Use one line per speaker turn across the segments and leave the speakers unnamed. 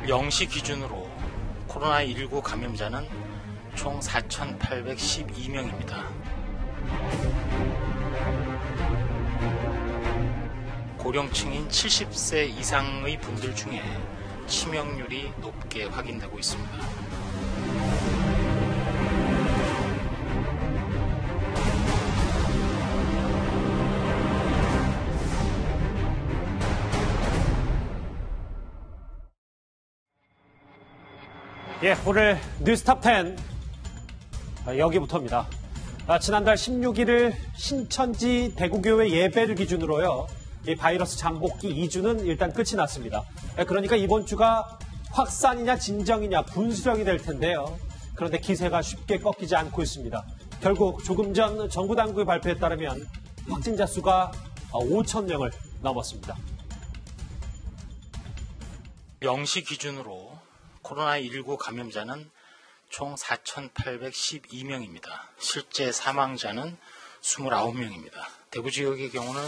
0시 기준으로 코로나19 감염자는 총 4,812명입니다. 고령층인 70세 이상의 분들 중에 치명률이 높게 확인되고 있습니다.
예, 오늘 뉴스탑 10 여기부터입니다. 지난달 16일 신천지 대구교회 예배를 기준으로요. 이 바이러스 잠복기 2주는 일단 끝이 났습니다. 그러니까 이번 주가 확산이냐 진정이냐 분수령이 될 텐데요. 그런데 기세가 쉽게 꺾이지 않고 있습니다. 결국 조금 전 정부 당국의 발표에 따르면 확진자 수가 5,000명을 넘었습니다.
0시 기준으로 코로나19 감염자는 총 4,812명입니다. 실제 사망자는 29명입니다. 대구 지역의 경우는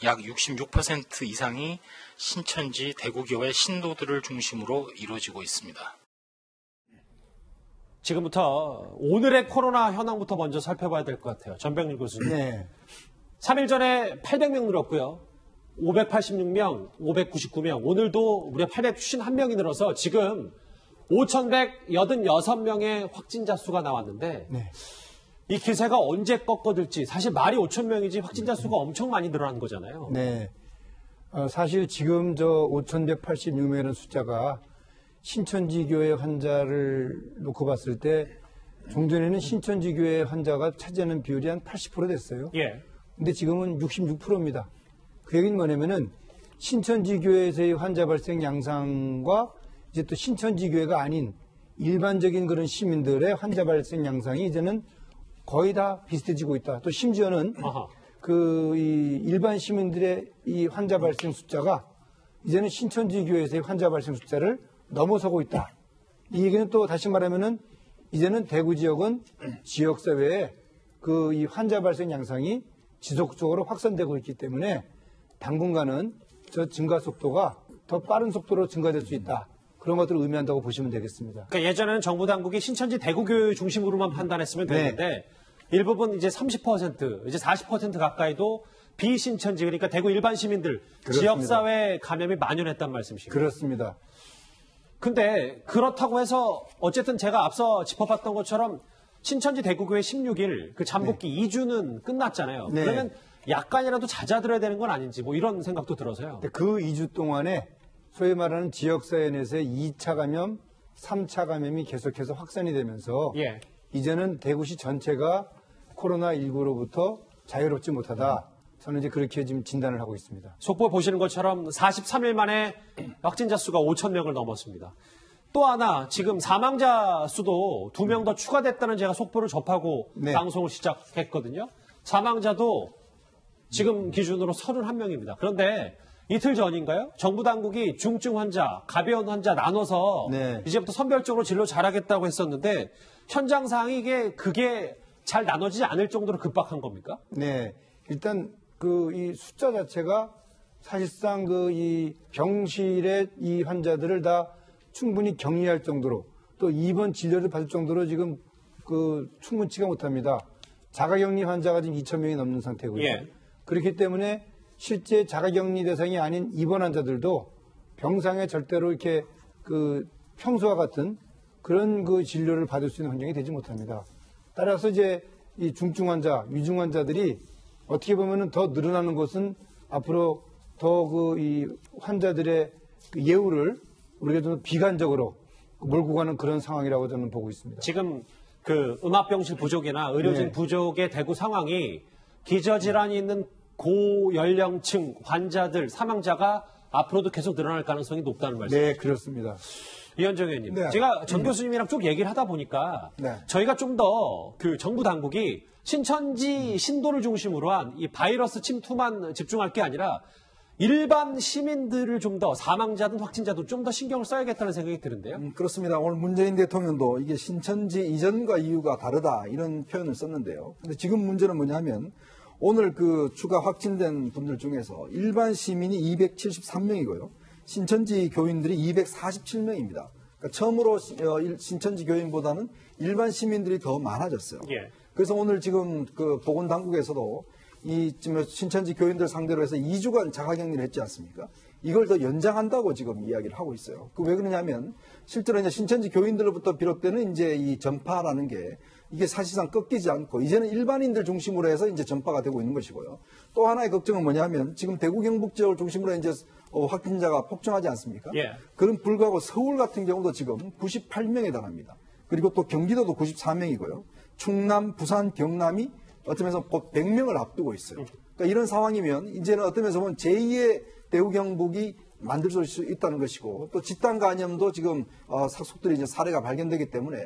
약 66% 이상이 신천지 대구교회 신도들을 중심으로 이루어지고 있습니다.
지금부터 오늘의 코로나 현황부터 먼저 살펴봐야 될 것 같아요. 전병일 교수님.
네.
3일 전에 800명 늘었고요. 586명, 599명. 오늘도 무려 851명이 늘어서 지금 5,186명의 확진자 수가 나왔는데
네.
이 기세가 언제 꺾어들지 사실 말이 5,000명이지 확진자 수가 엄청 많이 늘어난 거잖아요.
네. 사실 지금 저 5,186명이라는 숫자가 신천지 교회 환자를 놓고 봤을 때 종전에는 신천지 교회 환자가 차지하는 비율이 한 80% 됐어요.
예.
근데 지금은 66%입니다. 그 얘기는 뭐냐면은 신천지 교회에서의 환자 발생 양상과 이제 또 신천지 교회가 아닌 일반적인 그런 시민들의 환자 발생 양상이 이제는 거의 다 비슷해지고 있다. 또 심지어는 이 일반 시민들의 이 환자 발생 숫자가 이제는 신천지 교회에서의 환자 발생 숫자를 넘어서고 있다. 이 얘기는 또 다시 말하면은 이제는 대구 지역은 지역사회에 이 환자 발생 양상이 지속적으로 확산되고 있기 때문에 당분간은 저 증가 속도가 더 빠른 속도로 증가될 수 있다. 그런 것들을 의미한다고 보시면 되겠습니다.
그러니까 예전에는 정부 당국이 신천지 대구교회 중심으로만 판단했으면 되는데 네. 일부분 이제 30%, 이제 40% 가까이도 비신천지 그러니까 대구 일반 시민들 지역사회 감염이 만연했단 말씀이시죠?
그렇습니다.
근데 그렇다고 해서 어쨌든 제가 앞서 짚어봤던 것처럼 신천지 대구교회 16일 그 잠복기 네. 2주는 끝났잖아요. 네. 그러면 약간이라도 잦아들어야 되는 건 아닌지 뭐 이런 생각도 들어서요.
그 2주 동안에 소위 말하는 지역사회 내에서의 2차 감염, 3차 감염이 계속해서 확산이 되면서 예. 이제는 대구시 전체가 코로나19로부터 자유롭지 못하다. 저는 이제 그렇게 지금 진단을 하고 있습니다.
속보 보시는 것처럼 43일 만에 확진자 수가 5,000명을 넘었습니다. 또 하나 지금 사망자 수도 2명 더 추가됐다는 제가 속보를 접하고 네. 방송을 시작했거든요. 사망자도 지금 기준으로 31명입니다. 그런데 이틀 전인가요? 정부 당국이 중증 환자, 가벼운 환자 나눠서 네. 이제부터 선별적으로 진료 잘하겠다고 했었는데 현장 상황이 그게 잘 나눠지지 않을 정도로 급박한 겁니까?
네. 일단 이 숫자 자체가 사실상 이 병실의 이 환자들을 다 충분히 격리할 정도로 또 입원 진료를 받을 정도로 지금 충분치가 못합니다. 자가격리 환자가 지금 2,000명이 넘는 상태고요. 예. 그렇기 때문에 실제 자가격리 대상이 아닌 입원 환자들도 병상에 절대로 이렇게 평소와 같은 그런 진료를 받을 수 있는 환경이 되지 못합니다. 따라서 이제 이 중증 환자, 위중 환자들이 어떻게 보면은 더 늘어나는 것은 앞으로 더 이 환자들의 예우를 우리가 좀 비관적으로 몰고 가는 그런 상황이라고 저는 보고 있습니다.
지금 음압병실 부족이나 의료진 네. 부족의 대구 상황이 기저질환이 있는 고연령층 환자들, 사망자가 앞으로도 계속 늘어날 가능성이 높다는 말씀이죠.
네, 그렇습니다.
이현정 의원님,
네.
제가 정 교수님이랑 쭉 얘기를 하다 보니까 네. 저희가 좀 더 정부 당국이 신천지 신도를 중심으로 한 이 바이러스 침투만 집중할 게 아니라 일반 시민들을 좀 더 사망자든 확진자든 좀 더 신경을 써야겠다는 생각이 드는데요.
그렇습니다. 오늘 문재인 대통령도 이게 신천지 이전과 이후가 다르다 이런 표현을 썼는데요. 근데 지금 문제는 뭐냐면 오늘 추가 확진된 분들 중에서 일반 시민이 273명이고요. 신천지 교인들이 247명입니다. 그러니까 처음으로 신천지 교인보다는 일반 시민들이 더 많아졌어요.
예.
그래서 오늘 지금 그 보건당국에서도 이 지금 신천지 교인들 상대로 해서 2주간 자가격리를 했지 않습니까? 이걸 더 연장한다고 지금 이야기를 하고 있어요. 그 왜 그러냐면 실제로 이제 신천지 교인들로부터 비롯되는 이제 이 전파라는 게 이게 사실상 꺾이지 않고 이제는 일반인들 중심으로 해서 이제 전파가 되고 있는 것이고요. 또 하나의 걱정은 뭐냐면 지금 대구 경북 지역을 중심으로 이제 확진자가 폭증하지 않습니까?
예.
그럼 불구하고 서울 같은 경우도 지금 98명에 달합니다. 그리고 또 경기도도 94명이고요. 충남, 부산, 경남이 어떤 면에서 곧 100명을 앞두고 있어요. 그러니까 이런 상황이면 이제는 어떤 면에서 보면 제2의 대구 경북이 만들 수 있다는 것이고 또 집단 감염도 지금 속들이 이제 사례가 발견되기 때문에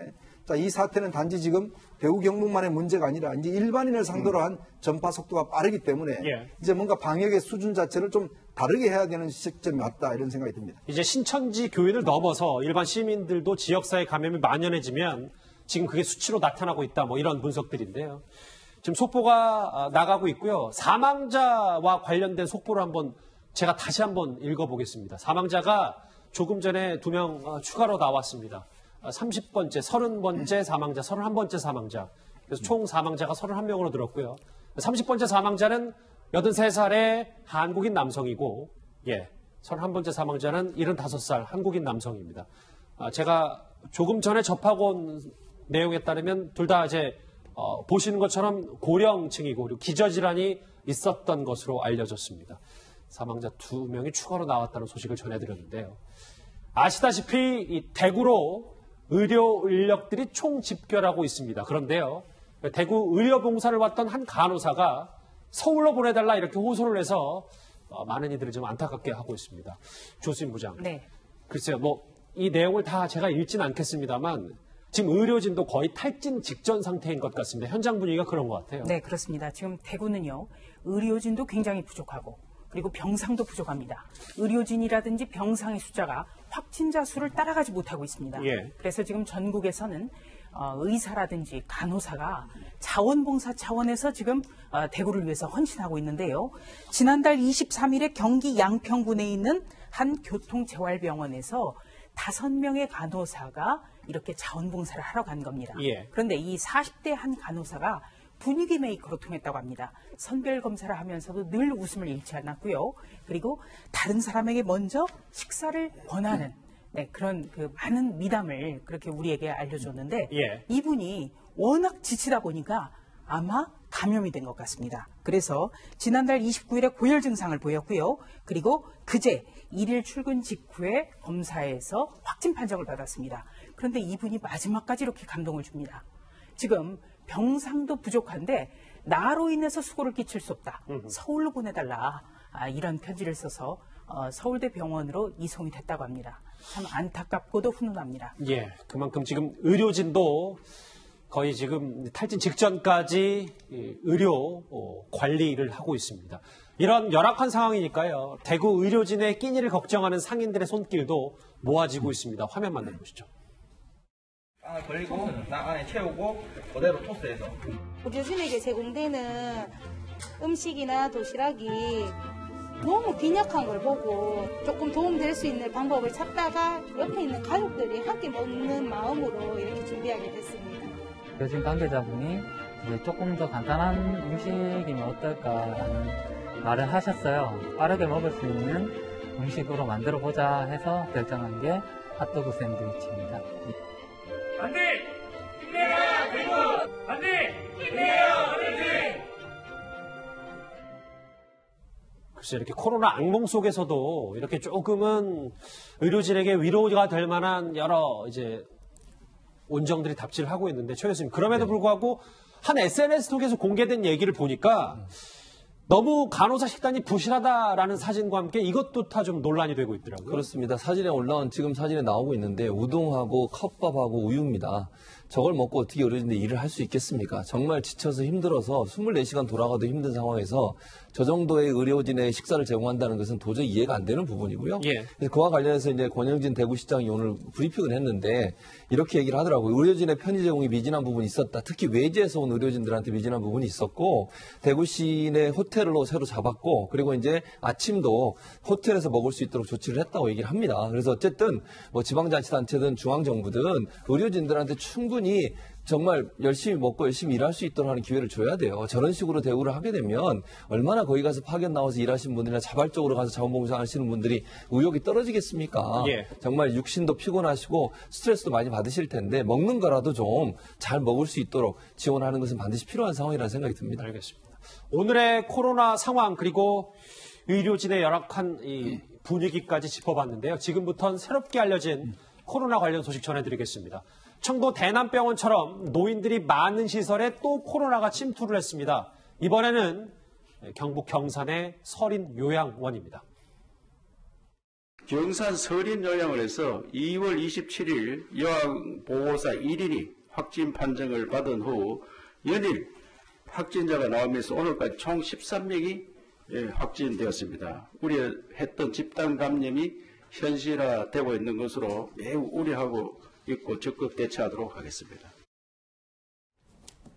자, 이 사태는 단지 지금 대구 경북만의 문제가 아니라 이제 일반인을 상대로 한 전파 속도가 빠르기 때문에
예.
이제 뭔가 방역의 수준 자체를 좀 다르게 해야 되는 시점이 왔다 이런 생각이 듭니다.
이제 신천지 교인을 넘어서 일반 시민들도 지역사회 감염이 만연해지면 지금 그게 수치로 나타나고 있다. 뭐 이런 분석들인데요. 지금 속보가 나가고 있고요. 사망자와 관련된 속보를 제가 다시 한번 읽어보겠습니다. 사망자가 조금 전에 2명 추가로 나왔습니다. 30번째, 30번째 사망자, 31번째 사망자. 그래서 총 사망자가 31명으로 늘었고요. 30번째 사망자는 83살의 한국인 남성이고, 31번째 사망자는 75살 한국인 남성입니다. 제가 조금 전에 접하고 온 내용에 따르면 둘 다 이제 보시는 것처럼 고령층이고 그리고 기저질환이 있었던 것으로 알려졌습니다. 사망자 2명이 추가로 나왔다는 소식을 전해드렸는데요. 아시다시피 이 대구로 의료 인력들이 총집결하고 있습니다. 그런데요, 대구 의료봉사를 왔던 한 간호사가 서울로 보내달라 이렇게 호소를 해서 많은 이들을 좀 안타깝게 하고 있습니다. 조수인 부장.
네.
글쎄요, 이 내용을 다 제가 읽진 않겠습니다만 지금 의료진도 거의 탈진 직전 상태인 것 같습니다. 현장 분위기가 그런 것 같아요.
네, 그렇습니다. 지금 대구는요, 의료진도 굉장히 부족하고 그리고 병상도 부족합니다. 의료진이라든지 병상의 숫자가 확진자 수를 따라가지 못하고 있습니다.
예.
그래서 지금 전국에서는 의사라든지 간호사가 자원봉사 차원에서 지금 대구를 위해서 헌신하고 있는데요. 지난달 23일에 경기 양평군에 있는 한 교통재활병원에서 5명의 간호사가 이렇게 자원봉사를 하러 간 겁니다.
예.
그런데 이 40대 한 간호사가 분위기 메이커로 통했다고 합니다. 선별 검사를 하면서도 늘 웃음을 잃지 않았고요. 그리고 다른 사람에게 먼저 식사를 권하는 그런 그 많은 미담을 그렇게 우리에게 알려줬는데
예.
이분이 워낙 지치다 보니까 아마 감염이 된 것 같습니다. 그래서 지난달 29일에 고열 증상을 보였고요. 그리고 그제 1일 출근 직후에 검사에서 확진 판정을 받았습니다. 그런데 이분이 마지막까지 이렇게 감동을 줍니다. 지금 병상도 부족한데 나로 인해서 수고를 끼칠 수 없다. 서울로 보내달라. 이런 편지를 써서 서울대 병원으로 이송이 됐다고 합니다. 참 안타깝고도 훈훈합니다.
예, 그만큼 지금 의료진도 거의 지금 탈진 직전까지 의료 관리를 하고 있습니다. 이런 열악한 상황이니까요. 대구 의료진의 끼니를 걱정하는 상인들의 손길도 모아지고 있습니다. 화면 만나보시죠.
빵을 걸리고 빵 안에 채우고 그대로 토스해서
의료진에게 제공되는 음식이나 도시락이 너무 빈약한 걸 보고 조금 도움될 수 있는 방법을 찾다가 옆에 있는 가족들이 함께 먹는 마음으로 이렇게 준비하게 됐습니다.
의료진 관계자분이 이제 조금 더 간단한 음식이면 어떨까라는 말을 하셨어요. 빠르게 먹을 수 있는 음식으로 만들어 보자 해서 결정한 게 핫도그 샌드위치입니다.
반대! 힘내라 대구! 반대! 힘내라 의료진!
글쎄 이렇게 코로나 악몽 속에서도 이렇게 조금은 의료진에게 위로가 될 만한 여러 이제 온정들이 답지를 하고 있는데 최 교수님 그럼에도 불구하고 한 SNS 통해서 공개된 얘기를 보니까 너무 간호사 식단이 부실하다라는 사진과 함께 이것도 다 좀 논란이 되고 있더라고요.
그렇습니다. 사진에 올라온 지금 사진에 나오고 있는데 우동하고 컵밥하고 우유입니다. 저걸 먹고 어떻게 의료진들 일을 할 수 있겠습니까? 정말 지쳐서 힘들어서 24시간 돌아가도 힘든 상황에서 저 정도의 의료진의 식사를 제공한다는 것은 도저히 이해가 안 되는 부분이고요.
예.
그래서 그와 관련해서 이제 권영진 대구시장이 오늘 브리핑을 했는데 이렇게 얘기를 하더라고요. 의료진의 편의 제공이 미진한 부분이 있었다. 특히 외지에서 온 의료진들한테 미진한 부분이 있었고 대구시 내 호텔로 새로 잡았고 그리고 이제 아침도 호텔에서 먹을 수 있도록 조치를 했다고 얘기를 합니다. 그래서 어쨌든 뭐 지방자치단체든 중앙정부든 의료진들한테 충분히 정말 열심히 먹고 열심히 일할 수 있도록 하는 기회를 줘야 돼요. 저런 식으로 대우를 하게 되면 얼마나 거기 가서 파견 나와서 일하시는 분들이나 자발적으로 가서 자원봉사 하시는 분들이 의욕이 떨어지겠습니까?
예.
정말 육신도 피곤하시고 스트레스도 많이 받으실 텐데 먹는 거라도 좀 잘 먹을 수 있도록 지원하는 것은 반드시 필요한 상황이라는 생각이 듭니다.
알겠습니다. 오늘의 코로나 상황 그리고 의료진의 열악한 이 분위기까지 짚어봤는데요. 지금부터는 새롭게 알려진 코로나 관련 소식 전해드리겠습니다. 청도 대남병원처럼 노인들이 많은 시설에 또 코로나가 침투를 했습니다. 이번에는 경북 경산의 서린 요양원입니다.
경산 서린 요양원에서 2월 27일 요양보호사 1인이 확진 판정을 받은 후 연일 확진자가 나오면서 오늘까지 총 13명이 확진되었습니다. 우려했던 집단 감염이 현실화되고 있는 것으로 매우 우려하고 있고 적극 대처하도록 하겠습니다.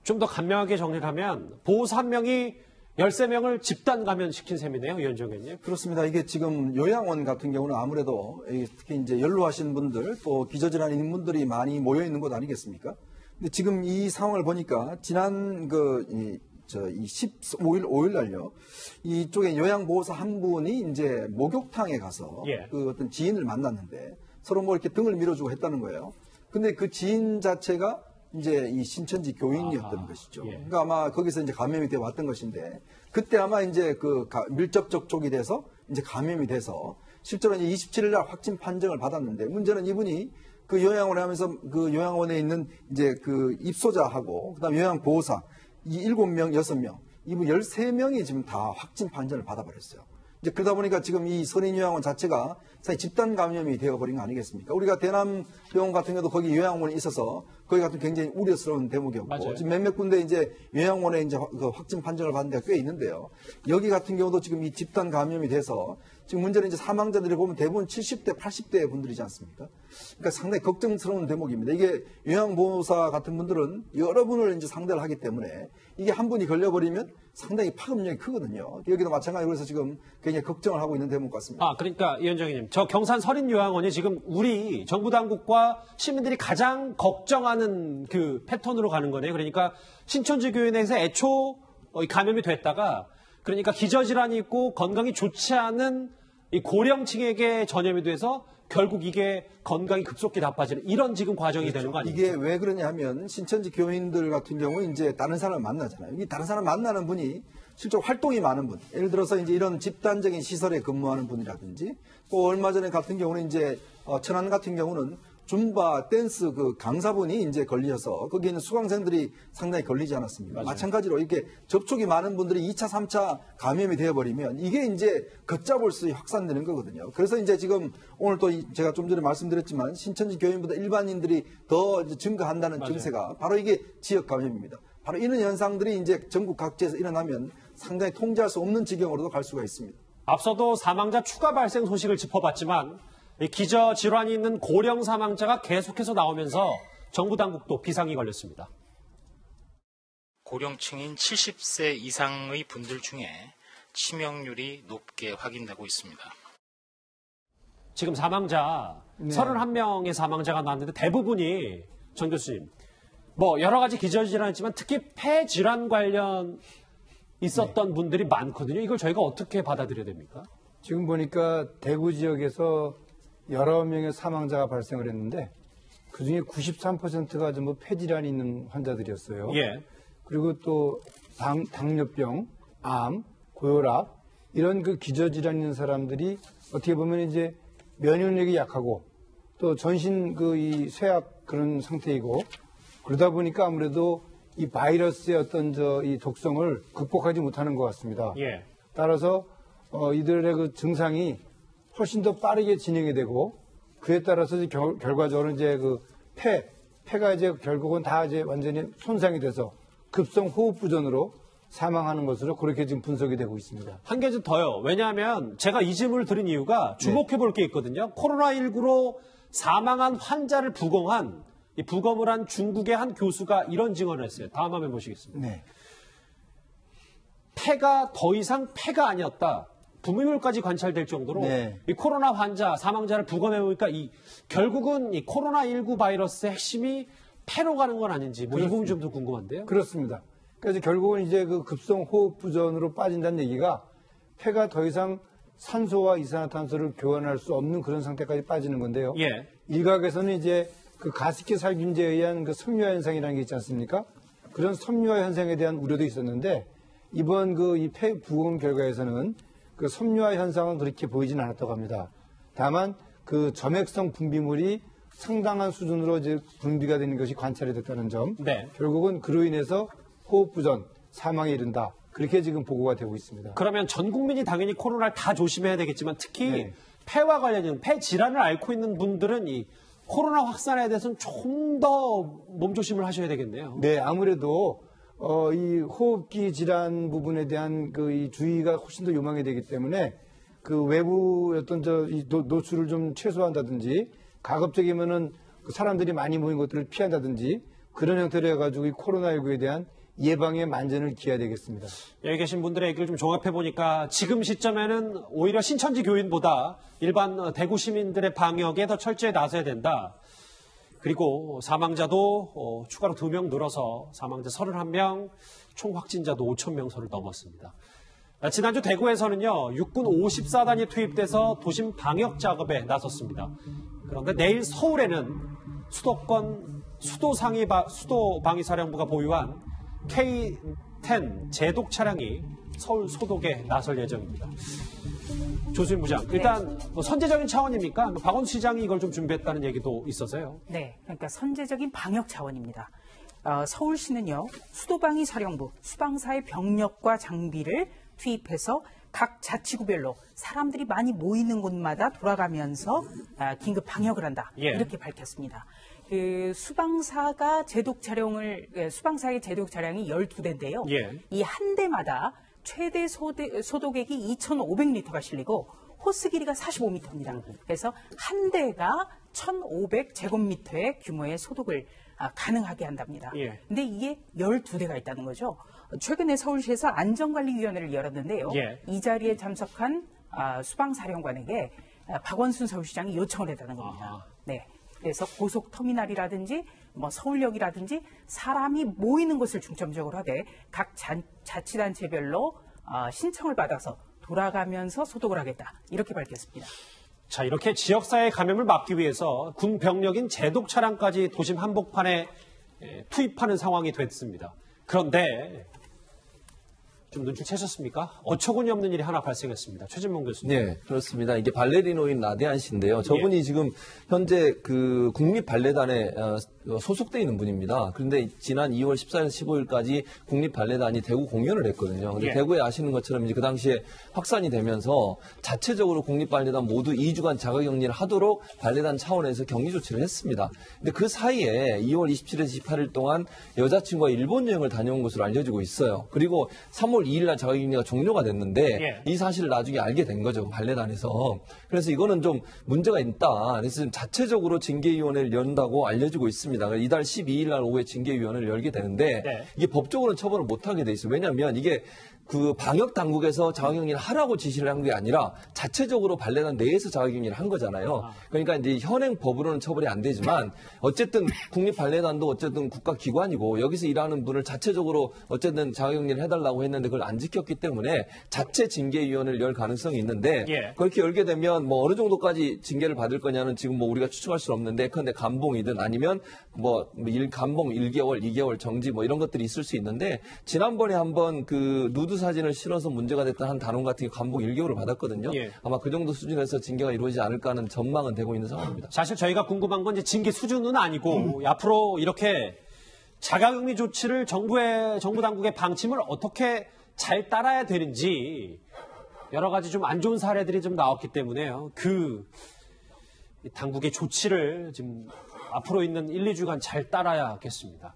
좀 더 간명하게 정리를 하면 보호사 1명이 13명을 집단 감염시킨 셈이네요, 위원장 의원님.
그렇습니다. 이게 지금 요양원 같은 경우는 아무래도 특히 이제 연로하신 분들 또 기저질환 있는 분들이 많이 모여 있는 곳 아니겠습니까? 근데 지금 이 상황을 보니까 지난 15일 날요. 이쪽에 요양보호사 한 분이 이제 목욕탕에 가서 그 어떤 지인을 만났는데 서로 뭐 이렇게 등을 밀어주고 했다는 거예요. 근데 그 지인 자체가 이제 이 신천지 교인이었던 것이죠. 그러니까 아마 거기서 이제 감염이 되어 왔던 것인데 그때 아마 이제 그 밀접 접촉이 돼서 이제 감염이 돼서 실제로 이제 27일 날 확진 판정을 받았는데 문제는 이분이 그 요양원에 하면서 그 요양원에 있는 이제 그 입소자하고 그다음 요양보호사 이 7명, 6명, 이분 13명이 지금 다 확진 판정을 받아버렸어요. 이제 그러다 보니까 지금 이 서린요양원 자체가 사실 집단 감염이 되어버린 거 아니겠습니까? 우리가 대남병원 같은 경우도 거기 요양원이 있어서 거기 같은 굉장히 우려스러운 대목이었고
맞아요.
지금 몇몇 군데 이제 요양원에 이제 그 확진 판정을 받은 데가 꽤 있는데요. 여기 같은 경우도 지금 이 집단 감염이 돼서 지금 문제는 이제 사망자들이 보면 대부분 70대, 80대 분들이지 않습니까? 그러니까 상당히 걱정스러운 대목입니다. 이게 요양보호사 같은 분들은 여러 분을 이제 상대를 하기 때문에 이게 한 분이 걸려버리면 상당히 파급력이 크거든요. 여기도 마찬가지로 그래서 지금 굉장히 걱정을 하고 있는 대목 같습니다.
그러니까 위원장님, 저 경산 서린요양원이 지금 우리 정부 당국과 시민들이 가장 걱정하는 그 패턴으로 가는 거네요. 그러니까 신천지 교인에서 애초 감염이 됐다가 그러니까 기저질환이 있고 건강이 좋지 않은 이 고령층에게 전염이 돼서 결국 이게 건강이 급속히 나빠지는 이런 지금 과정이 되는 거 아닙니까?
이게 왜 그러냐 하면 신천지 교인들 같은 경우 이제 다른 사람을 만나잖아요. 이 다른 사람 만나는 분이 실제로 활동이 많은 분. 예를 들어서 이제 이런 집단적인 시설에 근무하는 분이라든지 또 얼마 전에 같은 경우는 이제 천안 같은 경우는 줌바 댄스 그 강사분이 이제 걸리셔서 거기 있는 수강생들이 상당히 걸리지 않았습니까?
맞아요.
마찬가지로 이렇게 접촉이 많은 분들이 2차, 3차 감염이 되어버리면 이게 이제 걷잡을 수 확산되는 거거든요. 그래서 이제 지금 오늘 또 제가 좀 전에 말씀드렸지만 신천지 교인보다 일반인들이 더 이제 증가한다는
맞아요.
증세가 바로 이게 지역 감염입니다. 바로 이런 현상들이 이제 전국 각지에서 일어나면 상당히 통제할 수 없는 지경으로도 갈 수가 있습니다.
앞서도 사망자 추가 발생 소식을 짚어봤지만 이 기저질환이 있는 고령 사망자가 계속해서 나오면서 정부 당국도 비상이 걸렸습니다.
고령층인 70세 이상의 분들 중에 치명률이 높게 확인되고 있습니다.
지금 사망자 31명의 사망자가 나왔는데 대부분이 전 교수님 뭐 여러 가지 기저질환이 있지만 특히 폐질환 관련 있었던 분들이 많거든요. 이걸 저희가 어떻게 받아들여야 됩니까?
지금 보니까 대구 지역에서 여러 명의 사망자가 발생을 했는데 그중에 93%가 전부 폐질환이 있는 환자들이었어요.
예.
그리고 또 당뇨병, 암, 고혈압 이런 그 기저질환 있는 사람들이 어떻게 보면 이제 면역력이 약하고 또 전신 이 쇠약 그런 상태이고 그러다 보니까 아무래도 이 바이러스의 어떤 이 독성을 극복하지 못하는 것 같습니다.
예.
따라서 이들의 그 증상이 훨씬 더 빠르게 진행이 되고 그에 따라서 결과적으로 이제 그 폐가 이제 결국은 다 이제 완전히 손상이 돼서 급성 호흡부전으로 사망하는 것으로 그렇게 지금 분석이 되고 있습니다.
한 개 좀 더요. 왜냐하면 제가 이 질문을 드린 이유가 주목해 볼 게 있거든요. 코로나19로 사망한 환자를 부검을 한 중국의 한 교수가 이런 증언을 했어요. 다음 화면 보시겠습니다.
네.
폐가 더 이상 폐가 아니었다. 부미물까지 관찰될 정도로 이 코로나 환자, 사망자를 부검해 보니까 결국은 이 코로나19 바이러스의 핵심이 폐로 가는 건 아닌지 이 부분 좀 더 궁금한데요.
그렇습니다. 그래서 결국은 이제 그 급성 호흡 부전으로 빠진다는 얘기가 폐가 더 이상 산소와 이산화탄소를 교환할 수 없는 그런 상태까지 빠지는 건데요. 일각에서는 이제 그 가습기 살균제에 의한 그 섬유화 현상이라는 게 있지 않습니까? 그런 섬유화 현상에 대한 우려도 있었는데 이번 그 이 폐 부검 결과에서는 그 섬유화 현상은 그렇게 보이진 않았다고 합니다. 다만 그 점액성 분비물이 상당한 수준으로 이제 분비가 되는 것이 관찰이 됐다는 점. 결국은 그로 인해서 호흡부전, 사망에 이른다. 그렇게 지금 보고가 되고 있습니다.
그러면 전 국민이 당연히 코로나를 다 조심해야 되겠지만 특히 폐와 관련된 폐 질환을 앓고 있는 분들은 이 코로나 확산에 대해서는 좀 더 몸조심을 하셔야 되겠네요.
네, 아무래도 이 호흡기 질환 부분에 대한 그 이 주의가 훨씬 더 요망이 되기 때문에 그 외부 어떤 노출을 좀 최소화한다든지 가급적이면은 사람들이 많이 모인 것들을 피한다든지 그런 형태로 해가지고 이 코로나19에 대한 예방에 만전을 기해야 되겠습니다.
여기 계신 분들의 얘기를 좀 종합해보니까 지금 시점에는 오히려 신천지 교인보다 일반 대구 시민들의 방역에 더 철저히 나서야 된다. 그리고 사망자도 추가로 2명 늘어서 사망자 31명, 총 확진자도 5,000명선을 넘었습니다. 지난주 대구에서는요, 육군 54단이 투입돼서 도심 방역 작업에 나섰습니다. 그런데 내일 서울에는 수도권 수도방위사령부가 보유한 K-10 제독 차량이 서울 소독에 나설 예정입니다. 조수인 부장, 일단 선제적인 차원입니까? 박원순 시장이 이걸 좀 준비했다는 얘기도 있어서요.
네, 그러니까 선제적인 방역 차원입니다. 서울시는요, 수도방위사령부, 수방사의 병력과 장비를 투입해서 각 자치구별로 사람들이 많이 모이는 곳마다 돌아가면서 긴급 방역을 한다. 이렇게 밝혔습니다. 그 수방사의 제독 차량이 12대인데요. 이 한 대마다 최대 소독액이 2,500리터가 실리고 호스 길이가 45m입니다. 그래서 한 대가 1,500제곱미터의 규모의 소독을 가능하게 한답니다. 근데 이게 12대가 있다는 거죠. 최근에 서울시에서 안전관리위원회를 열었는데요. 이 자리에 참석한 수방사령관에게 박원순 서울시장이 요청을 했다는 겁니다. 네. 그래서 고속터미널이라든지 서울역이라든지 사람이 모이는 곳을 중점적으로 하되 각 자치단체별로 신청을 받아서 돌아가면서 소독을 하겠다. 이렇게 밝혔습니다.
자, 이렇게 지역사회 감염을 막기 위해서 군 병력인 제독 차량까지 도심 한복판에 투입하는 상황이 됐습니다. 그런데 좀 눈치채셨습니까? 어처구니 없는 일이 하나 발생했습니다. 최진봉 교수님.
네, 그렇습니다. 이게 발레리노인 나대한 씨인데요. 저분이 지금 현재 그 국립발레단에 소속돼 있는 분입니다. 그런데 지난 2월 14일, 15일까지 국립발레단이 대구 공연을 했거든요. 근데 대구에 아시는 것처럼 이제 그 당시에 확산이 되면서 자체적으로 국립발레단 모두 2주간 자가격리를 하도록 발레단 차원에서 격리 조치를 했습니다. 근데 그 사이에 2월 27일에서 28일 동안 여자친구와 일본 여행을 다녀온 것으로 알려지고 있어요. 그리고 3월 2일 날 자가격리가 종료가 됐는데 이 사실을 나중에 알게 된 거죠. 발레단에서. 그래서 이거는 좀 문제가 있다. 그래서 지금 자체적으로 징계위원회를 연다고 알려지고 있습니다. 이달 12일 날 오후에 징계위원회를 열게 되는데 이게 법적으로는 처벌을 못하게 돼 있어요. 왜냐하면 이게 그 방역 당국에서 자가격리를 하라고 지시를 한 게 아니라 자체적으로 발레단 내에서 자가격리를 한 거잖아요. 그러니까 이제 현행 법으로는 처벌이 안 되지만 어쨌든 국립 발레단도 어쨌든 국가기관이고 여기서 일하는 분을 자체적으로 어쨌든 자가격리를 해달라고 했는데 그걸 안 지켰기 때문에 자체 징계위원회를 열 가능성이 있는데 그렇게 열게 되면 뭐 어느 정도까지 징계를 받을 거냐는 지금 뭐 우리가 추측할 수는 없는데 그런데 감봉이든 아니면 감봉 1개월, 2개월 정지 뭐 이런 것들이 있을 수 있는데 지난번에 한번 그 누드 사진을 실어서 문제가 됐던 한 단원 같은 게 감봉 1개월을 받았거든요. 아마 그 정도 수준에서 징계가 이루어지지 않을까 하는 전망은 되고 있는 상황입니다.
사실 저희가 궁금한 건 이제 징계 수준은 아니고 앞으로 이렇게 자가격리 조치를 정부 당국의 방침을 어떻게 잘 따라야 되는지 여러 가지 좀 안 좋은 사례들이 좀 나왔기 때문에요. 그 당국의 조치를 좀 앞으로 있는 1, 2주간 잘 따라야겠습니다.